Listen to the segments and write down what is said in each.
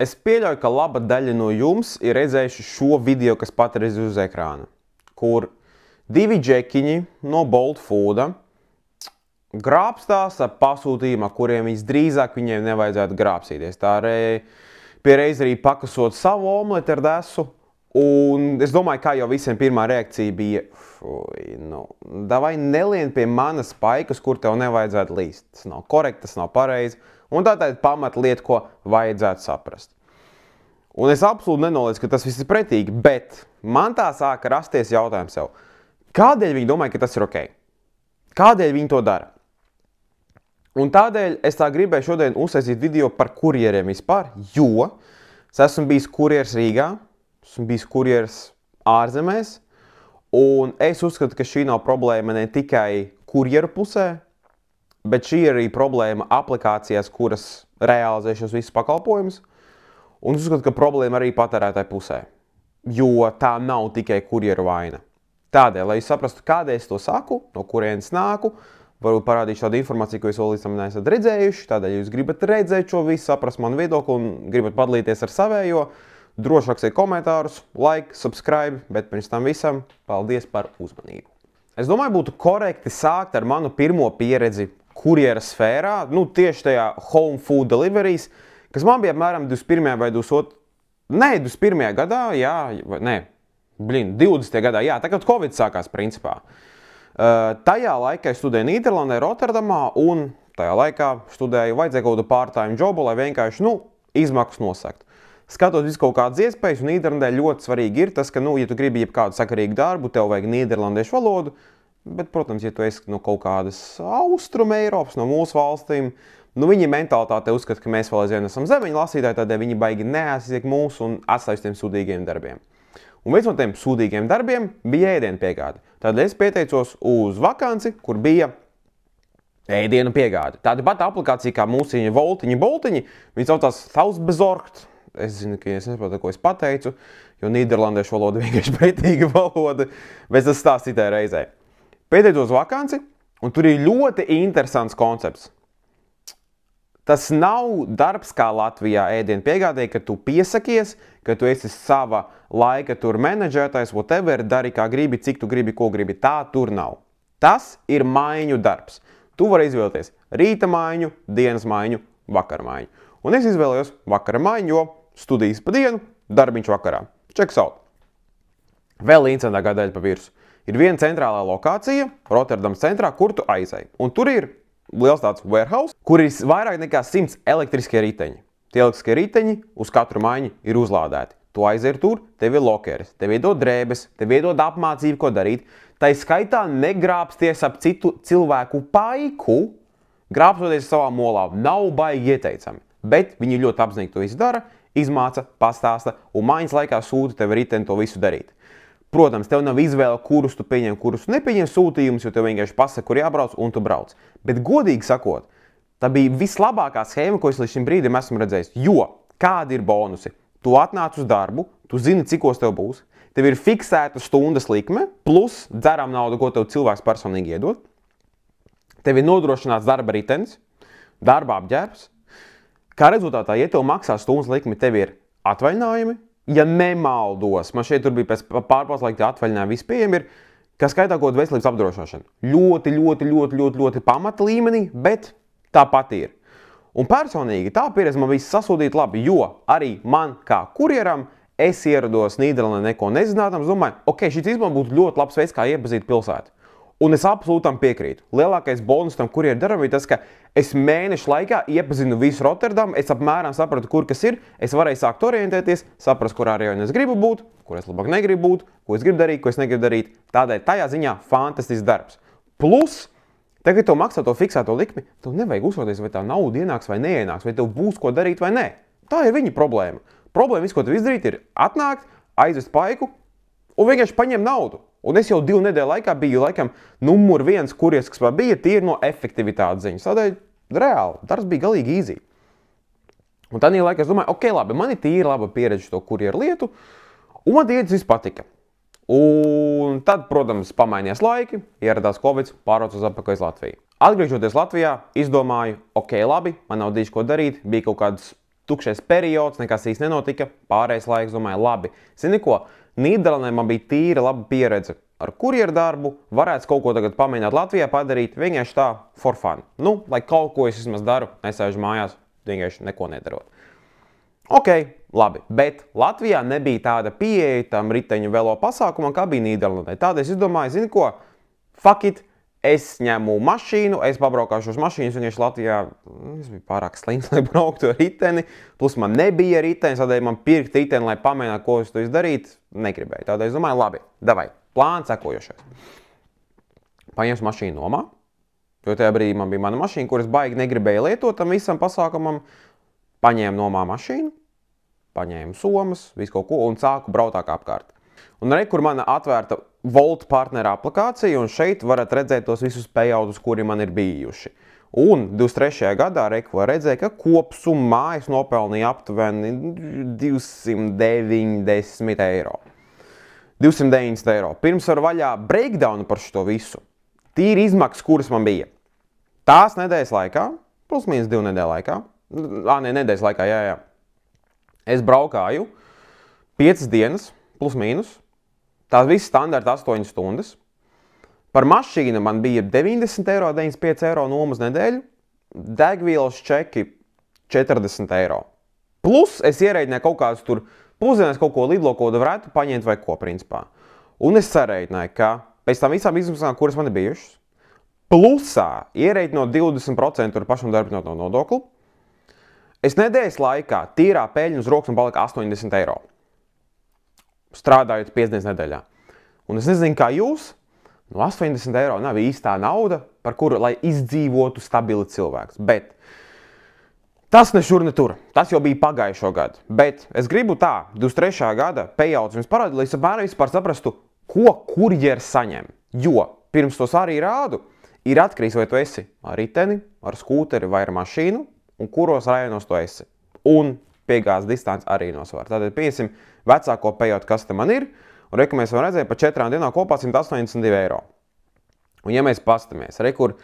Es pieļauju, ka laba daļa no jums ir redzējuši šo video, kas patreiz uz ekrāna, kur divi džekiņi no Bolt Fooda grābstās ar pasūtījumā, kuriem visdrīzāk viņiem nevajadzētu grābsīties. Tā piereiz arī pakasot savu omleti ar desu, un es domāju, kā jau visiem pirmā reakcija bija, davai nelien pie manas paikas, kur tev nevajadzētu līst. Tas nav korekti, tas nav pareizi. Un tā ir pamata lieta, ko vajadzētu saprast. Un es absolūti nenoliedzu, ka tas viss ir pretīgi, bet man tā sāka rasties jautājums sev. Kādēļ viņi domāja, ka tas ir ok? Kādēļ viņi to dara? Un tādēļ es tā gribēju šodien uztaisīt video par kurjeriem vispār, jo es esmu bijis kurjers Rīgā, esmu bijis kurjers ārzemēs, un es uzskatu, ka šī nav problēma ne tikai kurjeru pusē, bet šī ir arī problēma aplikācijās, kuras realizē šos visus pakalpojumus. Un es uzskatu, ka problēma arī patērētāju pusē, jo tā nav tikai kurjeru vaina. Tādēļ, lai jūs saprastu, kādēļ es to saku, no kurienes nāku, varbūt parādīšu tādu informāciju, ko jūs vēl līdz tam neesat redzējuši. Tādēļ, ja jūs gribat redzēt šo visu, saprast manu viedokli un gribat padalīties ar savējo, droši rakstiet komentārus, like, subscribe, bet pirms tam visam paldies par uzmanību. Es domāju, būtu korekti sākt ar manu pirmo pieredzi kurjera sfērā, tieši tajā home food deliveries, kas man bija apmēram 21. vai 21. gadā, 20. gadā, tā kā Covid sākās principā. Tajā laikā es studēju Nīderlandē, Rotterdamā, un tajā laikā vajadzēja kaut kādu part-time jobu, lai vienkārši, izmaksas nosakt. Skatot visu kaut kādas iespējas, un Nīderlandē ļoti svarīgi ir tas, ka, ja tu gribi jebkādu sakarīgu darbu, tev vajag nīderlandiešu valodu, bet, protams, ja tu esi no kaut kādas Austrum Eiropas, no mūsu valstīm, viņi mentalitāte uzskata, ka mēs vēl aizvien esam zemeņu lasītāji, tādēļ viņi baigi neaizsiek mūsu un atstāj uz tiem sūdīgiem darbiem. Un viens no tiem sūdīgiem darbiem bija ēdienu piegāde. Tādēļ es pieteicos uz vakanci, kur bija ēdienu piegāde. Tāda pati aplikācija kā mūsu Boltiņi, viņi saucās Thausbesorgt. Es zinu, ka es nesaprotu, ko es pateicu, jo nīderlandiešu valoda vienkārši pretīga valoda, bet tas stāsts citai reizē. Pieteicos vakanci, un tur ir ļoti interesants koncepts. Tas nav darbs kā Latvijā ēdienu piegādē, ka tu piesakies, ka tu esi sava laika tur menedžētājs, whatever, dari kā gribi, cik tu gribi, ko gribi. Tā tur nav. Tas ir maiņu darbs. Tu vari izvēlēties rīta maiņu, dienas maiņu, vakara maiņu. Un es izvēlējos vakara maiņu, jo studijas pa dienu, darbiņš vakarā. Checks out. Vēl interesantākā daļa pa virsu. Ir viena centrālā lokācija, Rotterdams centrā, kur tu aizej. Un tur ir liels tāds warehouse, kur ir vairāk nekā 100 elektriskie riteņi. Tie elektriskie riteņi uz katru maiņu ir uzlādēti. Tu aizej tur, tev ir lokeris, tev iedod drēbes, tev iedod apmācību, ko darīt. Tai skaitā negrābsties ap citu cilvēku paiku, grābstoties savā molā. Nav baigi ieteicami. Bet viņi ļoti apzinīgi to visu dara, izmāca, pastāsta un maiņas laikā sūta tev riteni to visu darīt. Protams, tev nav izvēle, kurus tu pieņem, kurus tu nepieņem sūtījumus, jo tev vienkārši pasaka, kur jābrauc, un tu brauc. Bet godīgi sakot, tā bija vislabākā schēma, ko es līdz šim brīdim esmu redzējis. Jo, kādi ir bonusi? Tu atnāc uz darbu, tu zini, cikos tev būs, tev ir fiksēta stundas likme, plus dzeram naudu, ko tev cilvēks personīgi iedod. Tev ir nodrošināts darba ritenis, darba apģērbs. Kā rezultātā, ja tev maksā stundas likmi, tev ir atvaļinājumi. Ja nemaldos, man šeit tur bija pēc pārbaudas laika atvaļinājumi vispējami ir, kas skaitā kaut veselības apdrošināšanu. Ļoti pamata līmenī, bet tāpat ir. Un personīgi tā pieredze man viss sasūdīt labi, jo arī man kā kurjeram es ierados Nīderlandē neko nezinātams, domāju, ok, šis izmēr būtu ļoti labs veids, kā iepazīt pilsētu. Un es absolūti tam piekrītu. Lielākais bonus tam, kur ir darām, ir tas, ka es mēnešu laikā iepazinu visu Rotterdamu, es apmēram sapratu, kur kas ir, es varēju sākt orientēties, saprast, kurā rejonā es gribu būt, kur es labāk negribu būt, ko es gribu darīt, ko es negribu darīt. Tādēļ tajā ziņā fantastisks darbs. Plus, tagad tev maksā to fiksēto likmi, tev nevajag uzsvēties, vai tā nauda ienāks vai neienāks, vai tev būs ko darīt vai nē. Tā ir viņa problēma. Problēma, viss, ko tev izdarīt, ir atnākt, aizvest paiku un vienkārši paņemt naudu. Un es jau 2 nedēļu laikā biju laikam numur 1 kurjers, kas bija tīri no efektivitātes ziņas. Tādēļ reāli, darbs bija galīgi easy. Un tādā laikā es domāju, ok, labi, man ir tīri laba pieredze to kurjeru lietu, un man tie viss patika. Un tad, protams, pamainījās laiki, ieradās Covid, pārvācos atpakaļ uz Latviju. Atgriežoties Latvijā, izdomāju, ok, labi, man nav dīši ko darīt, bija kaut kādas tukšais periods, nekas īsti nenotika, pārējais laiks, domāju, labi. Zini ko, Nīderlandē man bija tīra laba pieredze ar kurjeru darbu, varētu kaut ko tagad pamēģināt Latvijā padarīt, vienkārši tā for fun. Nu, lai kaut ko es vismaz daru, nesēžu mājās, vienkārši neko nedarot. Ok, labi, bet Latvijā nebija tāda pieeja tam riteņu velo pasākumam, kā bija Nīderlandē. Tādēļ es domāju, zini ko, fuck it, es ņemu mašīnu, es pabraukāšu uz mašīnas, vienkārši Latvijā es biju pārāk slims, lai brauktu ar riteni, plus man nebija ritenis, tādēļ man pirkt riteni, lai pamēģinātu, ko es to izdarīt, negribēju. Tādēļ es domāju, labi, davai, plāns sekojošais. Paņemšu mašīnu nomā, jo tajā brīdī man bija mana mašīna, kuras baigi negribēju lietot tam visam pasākumam, paņēmu nomā mašīnu, paņēmu somas, visu kaut ko un sāku brautāk apkārt. Un arī, kur mana atvērta Volt partnera aplikācija, un šeit varat redzēt tos visus payoutus, kuri man ir bijuši. Un 23. gadā var redzēt, ka kopsummā es nopelnīju aptuveni 290 eiro. 290 eiro. Pirms var vaļā breakdownu par šo visu. Tīri izmaksas, kuras man bija. Tās nedēļas laikā, plus mīnus 2 nedēļu laikā, nedēļas laikā, jā. Es braukāju 5 dienas, plus mīnus. Tās visas standarta 8 stundas. Par mašīnu man bija 90 eiro, 95 eiro nomas nedēļu, degvielas čeki 40 eiro. Plus es ierēģināju kaut kādus tur pusdienas kaut ko lidlo, ko varētu paņemt vai ko, principā. Un es sarēģināju, ka pēc tam visām izmaksām, kuras man ir bijušas, plusā ierēģinot 20% tur pašam darbinot no nodokli, es nedēļas laikā tīrā peļņu uz rokas un palika 80 eiro. Strādājot 5 dienas nedēļā. Un es nezinu, kā jūs, no 80 eiro nav īstā nauda, par kuru, lai izdzīvotu stabili cilvēks. Bet tas ne šur, ne tur. Tas jau bija pagājušo gadu. Bet es gribu tā, 23. gada payouts jums parādīt, lai es apmēram vispār saprastu, ko kurjers saņem. Jo pirms tos arī rādu, ir atkarīgs, vai tu esi ar riteni, ar skūteri vai ar mašīnu, un kuros rajonos tu esi. Un piegādes distance arī nosvar. Tātad piesim vecāko payout, kas te man ir, un reku mēs varam redzēt, pa 4 dienām kopā 182 eiro. Un ja mēs pastamies, rekur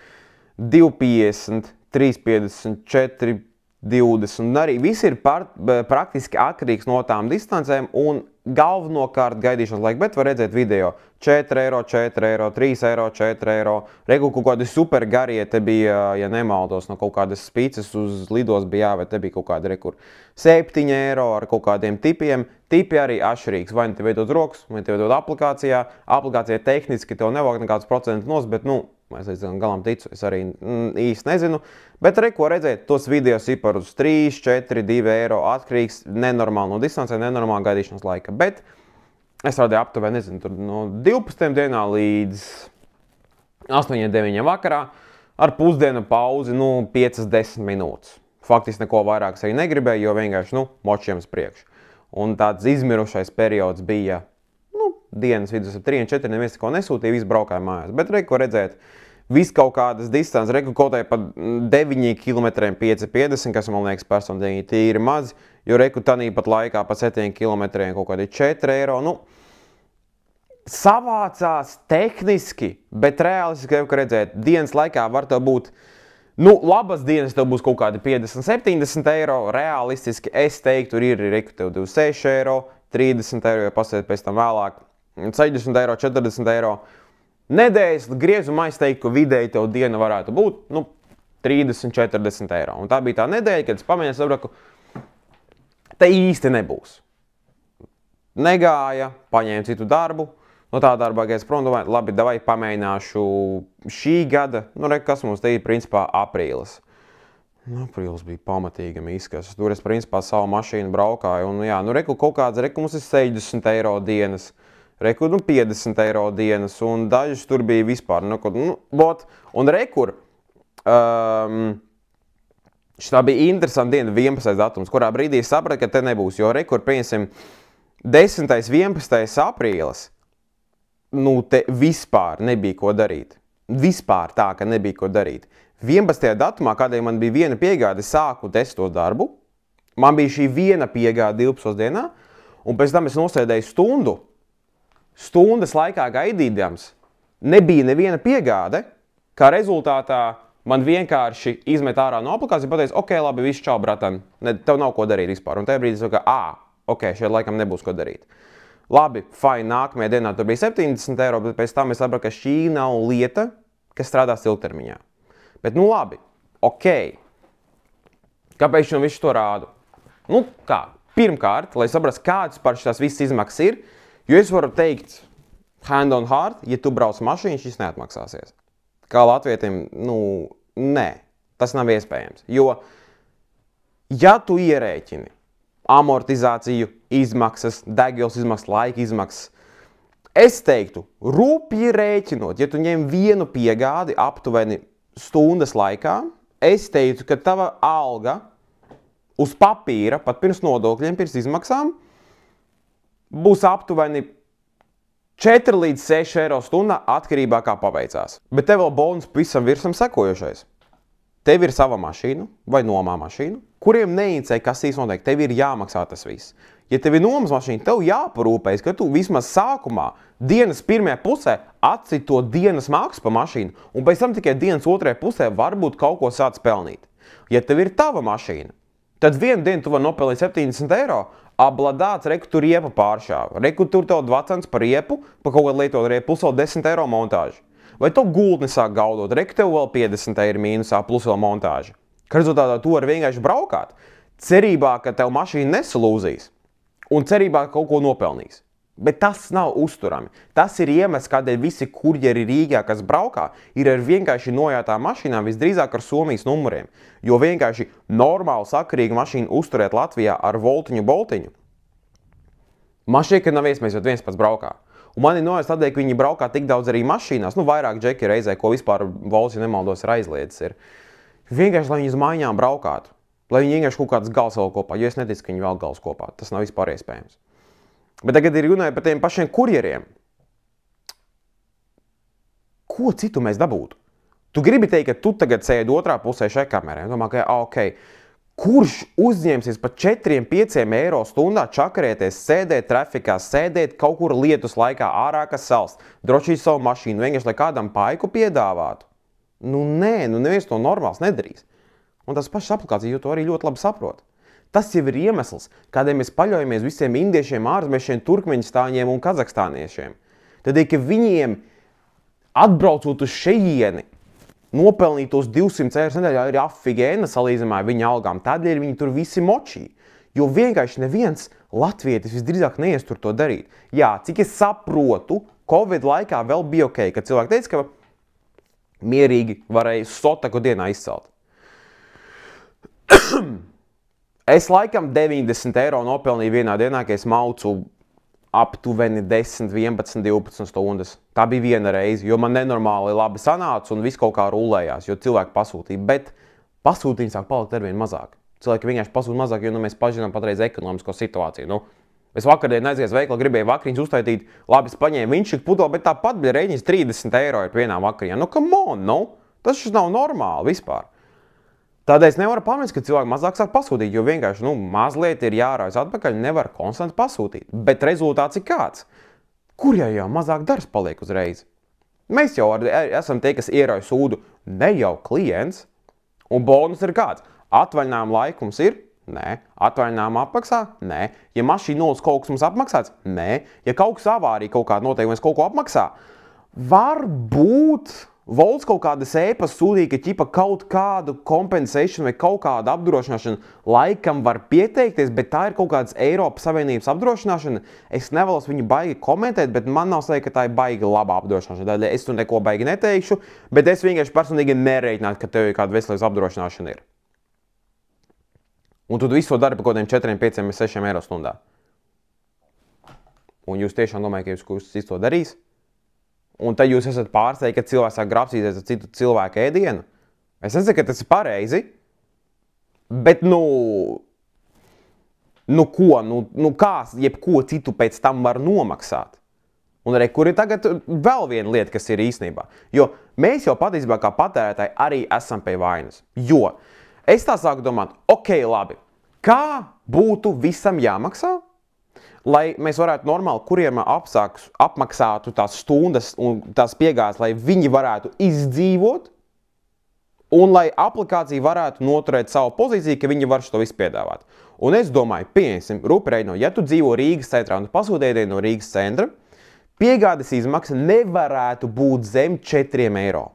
250, 350, 4, 20, un arī viss ir praktiski atkarīgs no tām distancēm un galvenokārt gaidīšanas laika, bet var redzēt video 4 eiro, 4 eiro, 3 eiro, 4 eiro. Regu kaut kādi super garie, te bija, ja nemaldos, no kaut kādas spīces uz lidos bija jāvērt, te bija kaut kādi rekur 7 eiro ar kaut kādiem tipiem. Tipi arī atšķirīgs, vai te veidot rokas, vai te veidot aplikācijā. Aplikācijā tehniski tev nevajag nekādus procentus nos, bet, nu, es līdz galam ticu, es arī īsti nezinu. Bet re, ko redzēt, tos videos ir par uz 3, 4, 2 eiro atkarīgs, nenormāli no distancē, nenormāli gaidīšanas laika. Bet es rādīju aptuveni, nezinu, tur no 12 dienā līdz 8-9 vakarā ar pusdienu pauzi, nu, 5-10 minūtes. Faktiski neko vairāk es arī negribēju, jo vienkārši, nu, močiem uz priekšu. Un tāds izmirušais periods bija, nu, dienas vidus ap 3-4, neviens neko nesūtīja, viss braukāja mājās. Bet re, ko redzēt, viss kaut kādas distances, re, kaut tai pat 9 km 5,50, kas man liekas personīgi tīri maz, jo re, tanī pat laikā pa 7 km kaut kādi 4 eiro, nu, savācās tehniski, bet reāliski, ko redzēt, dienas laikā var tev būt, nu, labas dienas tev būs kaut kādi 50-70 eiro, realistiski es teiktu, tur ir tev 26 eiro, 30 eiro, ja pasēd pēc tam vēlāk, 60 eiro, 40 eiro. Nedēļas griezumā es teiktu, ka vidēji tev diena varētu būt, nu, 30-40 eiro. Un tā bija tā nedēļa, kad es pamēģināju sapraku, te īsti nebūs. Negāja, paņēmu citu darbu. No tā darba, ka es prom domāju, labi, davai pamēģināšu šī gada, nu, re, kas mums te ir, principā, aprīlis. Nu, aprīlis bija pamatīgam izskats. Tur es, principā, savu mašīnu braukāju, un, jā, nu, reku kaut kāds, reku mums ir 60 eiro dienas, reku, nu, 50 eiro dienas, un dažas tur bija vispār, nu, bot, un rekur, šitā bija interesanta diena, 11. datums, kurā brīdī es sapratu, ka te nebūs, jo rekur, pieņemsim, 10. 11. aprīlis, nu, te vispār nebija ko darīt. Vispār tā, ka nebija ko darīt. 11. datumā, kādēļ man bija viena piegāde, sāku 10. darbu. Man bija šī viena piegāde 12. dienā, un pēc tam es nosēdēju stundu. Stundas laikā gaidīdams nebija neviena piegāde, kā rezultātā man vienkārši izmet ārā no aplikācijas un pateica, ok, labi, viss čau, bratan, tev nav ko darīt vispār. Un tajā brīdī es saku, ok, šeit laikam nebūs ko darīt. Labi, fine, nākamajā dienā tur bija 70 eiro, bet pēc tam es sapratu, ka šī nav lieta, kas strādās ilgtermiņā. Bet, nu labi, ok. Kāpēc es visu to rādu? Nu, kā? Pirmkārt, lai saprastu, kādas par šīs visas izmaksas ir, jo es varu teikt, hand on heart, ja tu brauc mašīnu, šis neatmaksāsies. Kā latvietim, nē, tas nav iespējams. Jo, ja tu ierēķini amortizāciju, izmaksas, degvielas izmaksas, laika izmaksas, es teiktu, rūpīgi rēķinot, ja tu ņem vienu piegādi aptuveni stundas laikā, es teiktu, ka tava alga uz papīra, pat pirms nodokļiem, pirms izmaksām, būs aptuveni 4 līdz 6 eiro stundā atkarībā kā paveicās. Bet tev vēl bonus pavisam virsam sekojošais. Tev ir sava mašīna vai nomā mašīna, kuriem neinteresē, kas īsti notiek. Tev ir jāmaksā tas viss. Ja tev ir nomas mašīna, tev jāparūpējas, ka tu vismaz sākumā, dienas pirmajā pusē atcīt to dienas maksu pa mašīnu, un pēc tam tikai dienas otrajā pusē varbūt kaut ko sāc pelnīt. Ja tev ir tava mašīna, tad vienu dienu tu vari nopelnīt 70 eiro, abladāts, reku tur riepa pāršāva. Reku tur tev dvacents par riepu, pa kaut kādu lietot riepu, plus vēl 10 eiro montāži. Vai to gultni sāk gaudot, reku tev vēl 50 eiro mīnusā, plus vēl montāži. Ka rezultātā tu vari vienkārši braukāt, cerībā, ka tev mašīna nesalūzīs, un cerībā, ka kaut ko nopelnīs. Bet tas nav uzturami. Tas ir iemesls, kādēļ visi kurjeri Rīgā, kas braukā, ir ar vienkārši nojātām mašīnām, visdrīzāk ar Somijas numuriem. Jo vienkārši normāli sakarīgu mašīnu uzturēt Latvijā ar voltiņu boltiņu, man šķiet, ka nav iespējams, jo viens pats braukā. Un man ir nojauts tādēļ, ka viņi braukā tik daudz arī mašīnās, vairāk džeki reizē, ko vispār valsts, ja nemaldos, ir aizliedzis. Ir. Vienkārši, lai viņi uz mājām braukātu, lai viņi vienkārši kaut kādas gals vēl kopā, jo es neticu, ka viņi vēl gals kopā. Tas nav vispār iespējams. Bet tagad ir runāja par tiem pašiem kurjeriem. Ko citu mēs dabūtu? Tu gribi teikt, ka tu tagad sēdi otrā pusē šai kamerai. Domā, ka ok, kurš uzņemsies par 4-5 eiro stundā čakarēties, sēdēt trafikā, sēdēt kaut kur lietus laikā ārā, kas salst, drošīt savu mašīnu, vienkārši, lai kādam paiku piedāvātu? Nē, neviens to normāls nedarīs. Un tas pašs aplikācija, jo to arī ļoti labi saprot. Tas jau ir iemesls, kādēļ mēs paļaujamies visiem indiešiem, ārzemešiem, turkmeņstāņiem un kazahstāniešiem. Tad, ka viņiem atbraucot uz šejieni, nopelnīt tos 200 eiro nedēļā ir afigēna salīdzinājumā ar viņa algām. Tādēļ viņi tur visi močī. Jo vienkārši neviens latvietis visdrīzāk neies tur to darīt. Jā, cik es saprotu, Covid laikā vēl bija ok, kad cilvēki teica, ka mierīgi varēja sotaku dienā izcelt. Es laikam 90 eiro nopelnīju vienā dienā, ka es maucu aptuveni 10, 11, 12 stundas. Tā bija viena reize, jo man nenormāli labi sanāca un viss kaut kā rulējās, jo cilvēki pasūtīja. Bet pasūtīņi sāk palikt arvien mazāk. Cilvēki vienkārši pasūta mazāk, jo mēs pažinām patreiz ekonomisko situāciju. Es vakardien aizies veiklā, gribēju vakariņas uztaitīt, labi, es paņēmu viņš puto, bet tāpat bija rēķins 30 eiro ir vienā vakariņā. Come on, tas nav normāli vispār. Tādēļ es nevaru pamest, ka cilvēki mazāk sāk pasūtīt, jo vienkārši mazliet ir jāraujas atpakaļ, nevar konstanti pasūtīt. Bet rezultāts ir kāds? Kur jau mazāk darbs paliek uzreiz? Mēs jau esam tie, kas ierauj sūdu, ne jau klients. Un bonus ir kāds? Atvaļinājuma laikums ir? Nē. Atvaļinājuma apmaksā? Nē. Ja mašīna nolūdz kaut kas mums apmaksāts? Nē. Ja kaut kas avārija kaut kāda noteikuma, mēs kaut ko apmaksā? Varbūt Volts kaut kādas ēpas sūdīja, ka ķipa kaut kādu kompensēšanu vai kaut kādu apdrošināšanu laikam var pieteikties, bet tā ir kaut kādas Eiropas Savienības apdrošināšana. Es nevēlos viņu baigi komentēt, bet man nav slēgt, ka tā ir baigi laba apdrošināšana. Tādēļ es tu neko baigi neteikšu, bet es vienkārši personīgi nereiķinātu, ka tev ir kāda veselības apdrošināšana ir. Un tu visu to dari par kaut kādiem 4, 5, 6 eiro stundā. Un jūs tiešām domājat, ka jūs to darīs? Un tad jūs esat pārsteigti, ka cilvēks sāk grapsīties ar citu cilvēku ēdienu. Es nesaku, ka tas ir pareizi, bet kā jebko citu pēc tam var nomaksāt? Un arī, kur ir tagad vēl viena lieta, kas ir īstenībā. Jo mēs jau patiesībā kā patērētāji arī esam pie vainas. Jo es tā sāku domāt, ok, labi, kā būtu visam jāmaksā? Lai mēs varētu normāli kuriem apmaksātu tās stundas un tās piegādes, lai viņi varētu izdzīvot, Un lai aplikācija varētu noturēt savu pozīciju, ka viņi var šo visu piedāvāt. Un es domāju, pieņemsim, Rupreino, ja tu dzīvo Rīgas centrā un tu pasūti ēdienu no Rīgas centra, piegādes izmaksa nevarētu būt zem 4 eiro.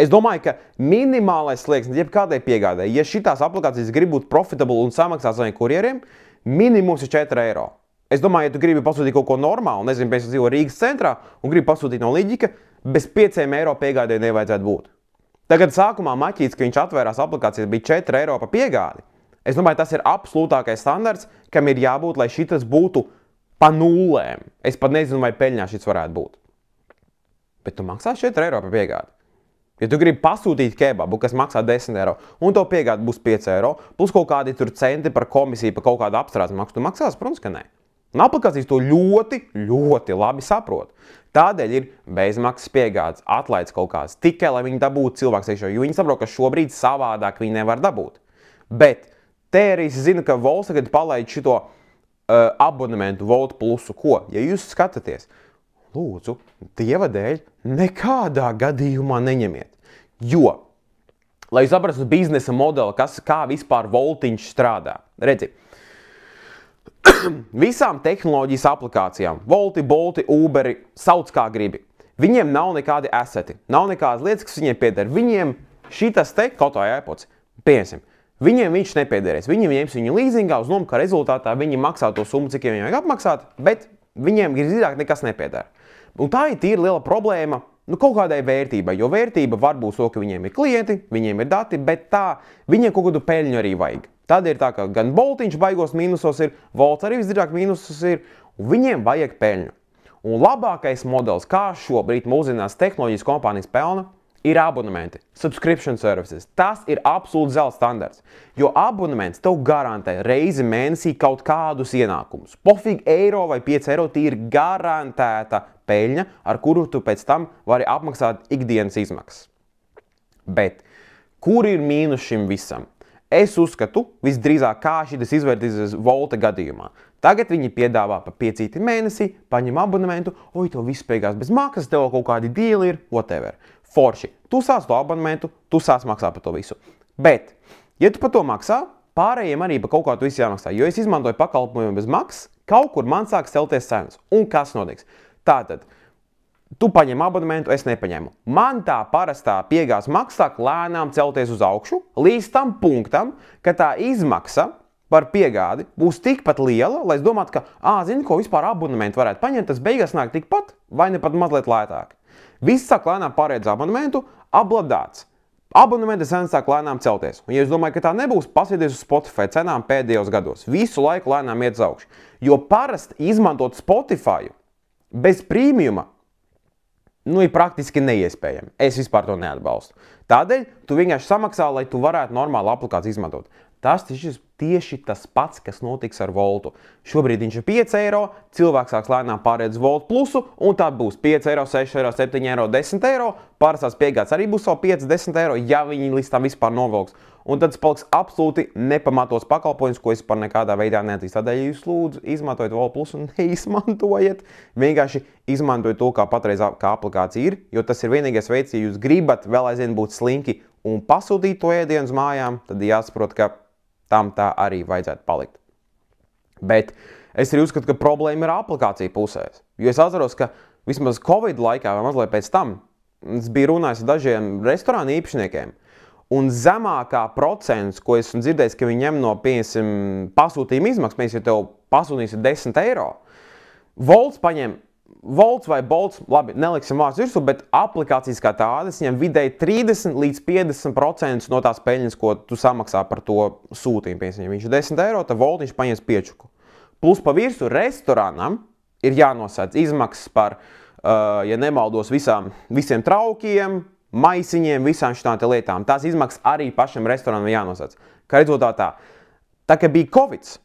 Es domāju, ka minimālais slieksnis jebkādai piegādai, ja šitās aplikācijas grib būt profitable un samaksāt saviem kurjeriem, minimums ir 4 eiro. Es domāju, ja tu gribi pasūtīt kaut ko normālu, nezinu, pēc dzīvo Rīgas centrā un gribi pasūtīt no Liģika, bez 5 eiro piegādē nevajadzētu būt. Tagad sākumā maķīts, ka viņš atvērās aplikācijas, bija 4 eiro pa piegādi. Es domāju, tas ir absolūtākais standarts, kam ir jābūt, lai šitas būtu pa nulēm. Es pat nezinu, vai peļņā šis varētu būt. Bet tu maksā 4 eiro pa piegādi. Ja tu gribi pasūtīt kebabu, kas maksā 10 eiro, un to piegādi būs 5 eiro, plus kaut kādi tur centi par komisiju, par kaut kādu apstrādes maksu, tu maksās? Protams, ka nē. Un aplikācijas to ļoti labi saprot. Tādēļ ir bezmaksas piegādes, atlaides kaut kāds, tikai lai viņi dabūtu cilvēks iekšā, jo viņi saprot, ka šobrīd savādāk viņi nevar dabūt. Bet te arī es zinu, ka Volts tagad palaid šito abonementu Volt Plusu. Ko? Ja jūs skatāties, lūdzu, Dieva dēļ, nekādā gadījumā neņemiet. Jo, lai jūs saprastu biznesa modeli, kā vispār Voltiņš strādā. Redzi, visām tehnoloģijas aplikācijām, Volti, Bolti, Uberi, sauc kā gribi. Viņiem nav nekādi aseti, nav nekādas lietas, kas viņiem pieder. Viņiem šitas te, kaut vai iPods, pieņemsim, viņiem viņš nepiederēs. Viņi ņems viņu līzingā uz domu, ka rezultātā viņi maksā to summu, cik viņiem vajag apmaksāt, bet viņiem visdrīzāk nekas nepieder. Un tā ir tīri liela problēma kaut kādai vērtībai, jo vērtība var būt to, ka viņiem ir klienti, viņiem ir dati, bet tā viņiem kaut kādu peļņu arī vajag. Tad ir tā, ka gan Boltiņš baigos mīnusos ir, Volts arī visdrīzāk mīnusos ir, un viņiem vajag peļņu. Un labākais modelis, kā šobrīd mūsdienās tehnoloģijas kompānijas pelna, ir abonementi, subscription services. Tas ir absolūti zelta standarts, jo abonements tev garantē reizi mēnesī kaut kādus ienākumus. Pofīgi eiro vai 5 eiro ir garantēta peļņa, ar kuru tu pēc tam vari apmaksāt ikdienas izmaksas. Bet kur ir mīnus šim visam? Es uzskatu, visdrīzāk kā šitas izvērtīsies Volta gadījumā. Tagad viņi piedāvā pa 5 mēnesī, paņem abonementu, to viss beigās bez maksas, tev kaut kādi deali ir, whatever. Forši, tu sāc to abonementu, tu sāc maksāt par to visu. Bet, ja tu par to maksā, pārējiem arī par kaut kā tu visu jāmaksā, jo es izmantoju pakalpojumu bez maksas, kaut kur man sāk celties cenas. Un kas notiks? Tātad, tu paņem abonementu, es nepaņemu. Man tā parastā piegādes maksa sāk lēnām celties uz augšu, līdz tam punktam, ka tā izmaksa par piegādi būs tikpat liela, lai es domātu, ka, zini, ko vispār abonementu varētu paņemt, tas beigās nāk tikpat, vai ne pat mazliet lētāk. Viss sāk lēnām pārēt uz abonementu, apladāts. Abonementa cenas sāk lēnām celties. Un, ja es domāju, ka tā nebūs, paskatieties uz Spotify cenām pēdējos gados. Visu laiku lēnām iet uz augšu. Jo parasti izmantot Spotify bez prīmiuma ir praktiski neiespējami. Es vispār to neatbalstu. Tādēļ tu vienkārši samaksā, lai tu varētu normālu aplikāciju izmantot. Tas tieši tas pats, kas notiks ar Voltu. Šobrīd viņš ir 5 eiro, cilvēks sāks lēnām pārēt uz Volt Plusu, un tad būs 5 eiro, 6 eiro, 7 eiro, 10 eiro. Parastās piegādes arī būs vēl 5, 10 eiro, ja viņi līdz tam vispār novilks. Un tad tas paliks absolūti nepamatos pakalpojums, ko es par nekādā veidā neattīstu. Tādēļ jūs lūdzu izmantojiet Volt Plusu un neizmantojiet. Vienkārši izmantojiet to, kā patreiz kā aplikācija ir, jo tas ir vienīgais veids, ja jūs gribat vēl aizvien būt slinki un pasūtīt to ēdienu uz mājām, tad jāsaprot, ka tam tā arī vajadzētu palikt. Bet es arī uzskatu, ka problēma ir aplikācija pusēs. Jo es atceros, ka vismaz Covid laikā vai mazliet pēc tam es biju runājis ar dažiem restorānu īpašniekiem. Un zemākā procents, ko esmu dzirdējis, ka viņi ņem no, piemēram, pasūtījuma izmaksas, ja tev pasūtījums ir 10 eiro, Volts paņem, Volts vai Bolts, labi, neliksim vārds virsū, bet aplikācijas kā tādas ņem vidēji 30 līdz 50% no tās peļņas, ko tu samaksā par to sūtījumu. Piemēram, ja viņš ir 10 eiro, tad Voltiņš paņems 5. Plus pa virsu restorānam ir jānosēdz izmaksas par, ja nemaldos, visiem traukiem, maisiņiem, visām šitām te lietām. Tās izmaksas arī pašam restorānam jānosēdz. Kā rezultātā, tā kā bija Covids,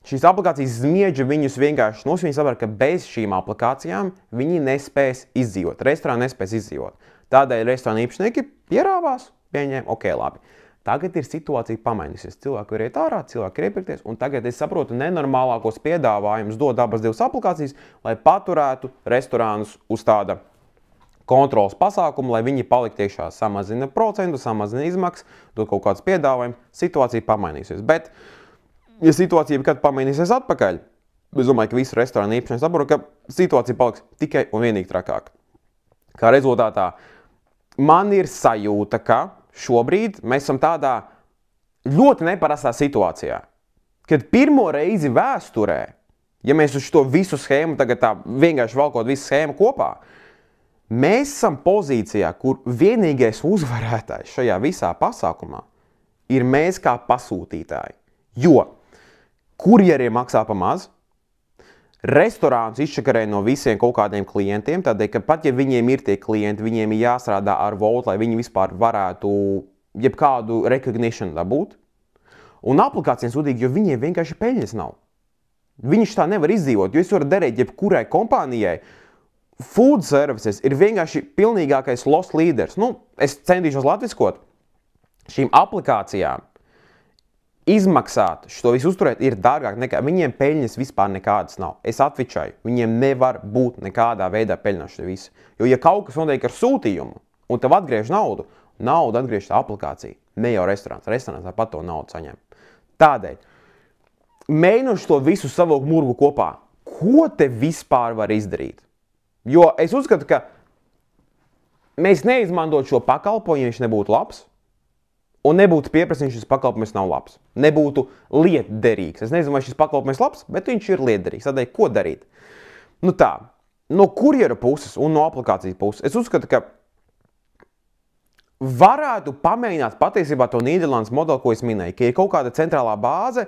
šīs aplikācijas zmieģa viņus vienkārši nos, viņi saprot, ka bez šīm aplikācijām viņi nespēs izdzīvot. Restorāni nespēs izdzīvot. Tādēļ restorāna īpašnieki pierāvās, pieņēma, ok, labi. Tagad ir situācija pamainījusies. Cilvēki ir iet ārā, cilvēki ir iepirkties, un tagad es saprotu nenormālākos piedāvājumus dod abas divas aplikācijas, lai paturētu restorānus uz tāda kontrols pasākumu, lai viņi paliktu iekšā, samazina procentu, samazina izmaksas, dod kaut kāds piedāvājums, situācija pamainīsies. Bet, ja situācija kad pamainīsies atpakaļ, es domāju, ka visu restorānu īpašnieki saprot, ka situācija paliks tikai un vienīgi trakāka. Kā rezultātā, man ir sajūta, ka šobrīd mēs esam tādā ļoti neparastā situācijā, kad pirmo reizi vēsturē, ja mēs uz šo visu schēmu tagad tā vienkārši valkot visu schēmu kopā, mēs esam pozīcijā, kur vienīgais uzvarētājs šajā visā pasākumā ir mēs kā pasūtītāji. Jo kurjeriem maksā pa maz, restorāns izčakarē no visiem kaut kādiem klientiem, tādēļ, ka pat ja viņiem ir tie klienti, viņiem ir jāstrādā ar Volt, lai viņi vispār varētu jebkādu recognition dabūt. Un aplikācijām sūdīgi, jo viņiem vienkārši peļņas nav. Viņš tā nevar izdzīvot, jo es varu derēt jebkurai kompānijai. Food services ir vienkārši pilnīgākais loss leaders. Nu, es centīšos latviskot. Šīm aplikācijām izmaksāt, šo visu uzturēt ir dārgāk nekā viņiem peļņas vispār nekādas nav. Es atvičāju, viņiem nevar būt nekādā veidā peļņas šo visu. Jo ja kaut kas notiek ar sūtījumu un tev atgriež naudu, naudu atgriež tā aplikācija, ne jau restorāns. Restorāns tāpat to naudu saņem. Tādēļ, mēģinoši to visu savilkt murgu kopā, ko te vispār var izdarīt? Jo es uzskatu, ka mēs neizmantot šo pakalpojumu, ja viņš nebūtu labs, un nebūtu pieprasījums, šis pakalpojums nav labs. Nebūtu lietderīgs. Es nezinu, vai šis pakalpojums labs, bet viņš ir lietderīgs. Tādēļ, ko darīt? Nu tā, no kurjera puses un no aplikācijas puses, es uzskatu, ka varētu pamēģināt patiesībā to Nīderlandes modeli, ko es minēju, ka ir kaut kāda centrālā bāze,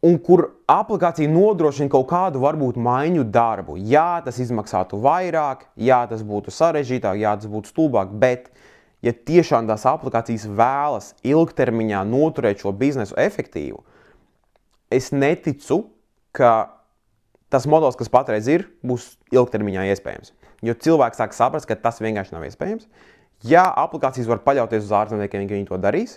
un kur aplikācija nodrošina kaut kādu varbūt maiņu darbu. Jā, tas izmaksātu vairāk, jā, tas būtu sarežģītāk, jā, tas būtu stulbāk, bet ja tiešām tās aplikācijas vēlas ilgtermiņā noturēt šo biznesu efektīvu, es neticu, ka tas modelis, kas patreiz ir, būs ilgtermiņā iespējams. Jo cilvēks sāk saprast, ka tas vienkārši nav iespējams. Jā, aplikācijas var paļauties uz ārzemniekiem, ka viņi to darīs,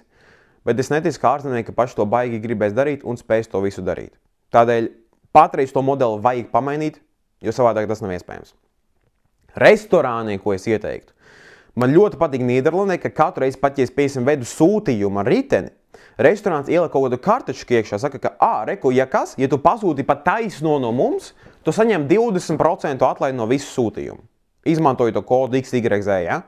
bet es neticu, ka ārzemnieki paši to baigi gribēs darīt un spēs to visu darīt. Tādēļ patreiz to modeli vajag pamainīt, jo savādāk tas nav iespējams. Restorāniem, ko es ieteiktu, man ļoti patīk Nīderlandē, ka katru reizi pat, ja es piesim vedu sūtījumu ar riteni, restorāns ieliek kaut kādu kartičku iekšā, saka, ka, reku, ja kas, ja tu pasūti pat taisno no mums, tu saņem 20% atlaidi no visu sūtījumu. Izmantoju to kodu XYZ, ja?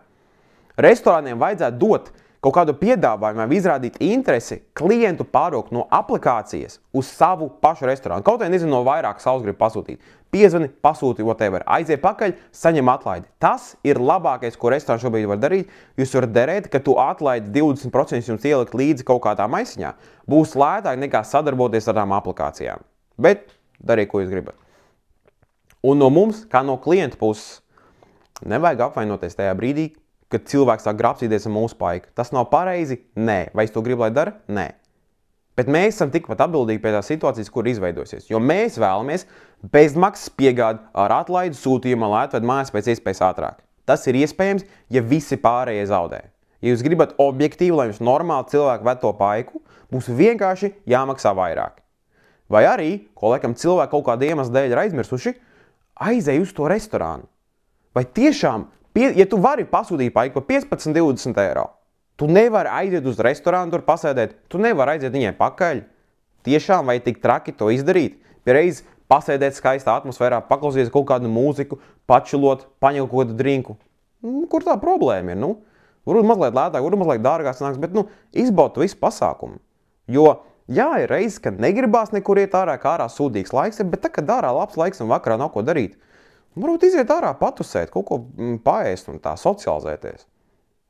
Restorāniem vajadzētu dot kaut kādu piedāvājumu vai izrādīt interesi klientu pārokt no aplikācijas uz savu pašu restorānu. Kaut vai nezinu, no vairāk savus grib pasūtīt. Piezvani, pasūti, whatever. Aizie pakaļ, saņem atlaidi. Tas ir labākais, ko restorāns šobrīd var darīt. Jūs varat derēt, ka tu atlaidi 20% jums ielikt līdzi kaut kādā maisiņā. Būs lētāk nekā sadarboties ar tām aplikācijām. Bet dariet, ko jūs gribat. Un no mums, kā no klienta puses, nevajag apvainoties tajā brīdī, kad cilvēks sāk grapsīties ar mūsu paiku. Tas nav pareizi? Nē. Vai es to gribu, lai dara? Nē. Bet mēs esam tikpat atbildīgi pie tās situācijas, kur izveidosies. Jo mēs vēlamies bezmaksas piegādi ar atlaidu sūtījumu, lai atved mājas pēc iespējas ātrāk. Tas ir iespējams, ja visi pārējie zaudē. Ja jūs gribat objektīvi, lai jums normāli cilvēki ved to paiku, būs vienkārši jāmaksā vairāk. Vai arī, ko laikam cilvēki kaut kāda iemesla dēļ ir aizmirsuši, aizej uz to restorānu. Vai tiešām, ja tu vari pasūtīt paiku par 15–20 eiro, tu nevari aiziet uz restorānu, tur pasēdēt, tu nevari aiziet viņai pakaļ. Tiešām vai tik traki to izdarīt? Piereiz pasēdēt skaistā atmosfērā, paklausīties kaut kādu mūziku, pačilot, paņemt kaut kādu drinku. Kur tā problēma ir? Varbūt mazliet lētāk, varbūt mazliet dārgāk sanāks, bet izbaud visu pasākumu. Jo, jā, ir reizes, kad negribās nekur iet ārā, kā ārā sūdīgs laiks ir, bet tā, kad ārā labs laiks un vakarā nav ko darīt, varbūt iziet ārā patusēt, kaut ko paēst un tā socializēties.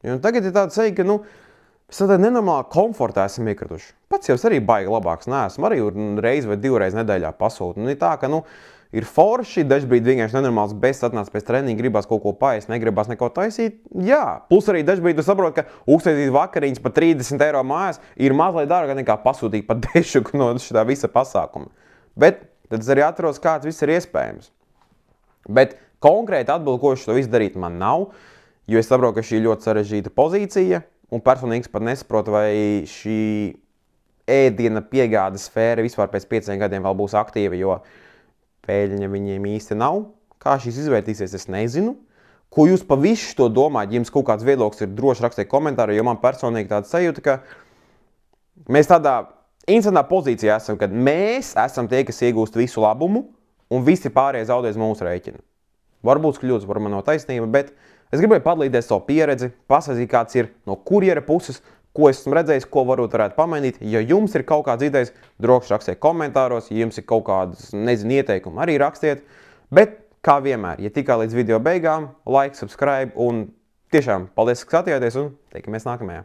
Un tagad ir tāda seja, ka mēs tādā nenormālā komfortā esam iekrituši. Pats jau arī baigi labāks neesmu, arī reizi vai divreiz nedēļā pasūtu. Ir tā, ka ir forši, dažbrīd vienkārši nenormāls bezs atnāc pēc treniņa, gribās kaut ko paēst, negribās neko taisīt. Jā, plus arī dažbrīd tu saproti, ka uztaisīt vakariņas par 30 eiro mājās ir mazliet dārgāk nekā pasūtīt par dešuku no šitā visa pasākuma. Bet tad es arī atceros, kāds viss ir iespējams. Bet konkrēti atbildi, ko es to izdarīt, man nav, jo es saprotu, ka šī ir ļoti sarežģīta pozīcija, un personīgi pat nesaprotu, vai šī ēdiena piegādes sfēra vispār pēc 5 gadiem vēl būs aktīva, jo peļņa viņiem īsti nav. Kā šīs izvērtīsies, es nezinu. Ko jūs pa visu to domājat? Ja jums kaut kāds viedoklis ir, droši rakstiet komentāru, jo man personīgi tāda sajūta, ka mēs tādā interesantā pozīcijā esam, kad mēs esam tie, kas iegūst visu labumu, un visi pārējie zaudēs mūsu rēķinu. Varbūt kļūst, varbūt man nav taisnība, bet es gribēju padalīties savu pieredzi, pasakīt, kāds ir no kurjera puses, ko esmu redzējis, ko varētu pamainīt. Ja jums ir kaut kādas idejas, droši rakstiet komentāros, ja jums ir kaut kādas, nezinu, ieteikumi, arī rakstiet. Bet, kā vienmēr, ja tikā līdz video beigām, like, subscribe un tiešām paldies, ka skatījāties un tiekamies nākamajā.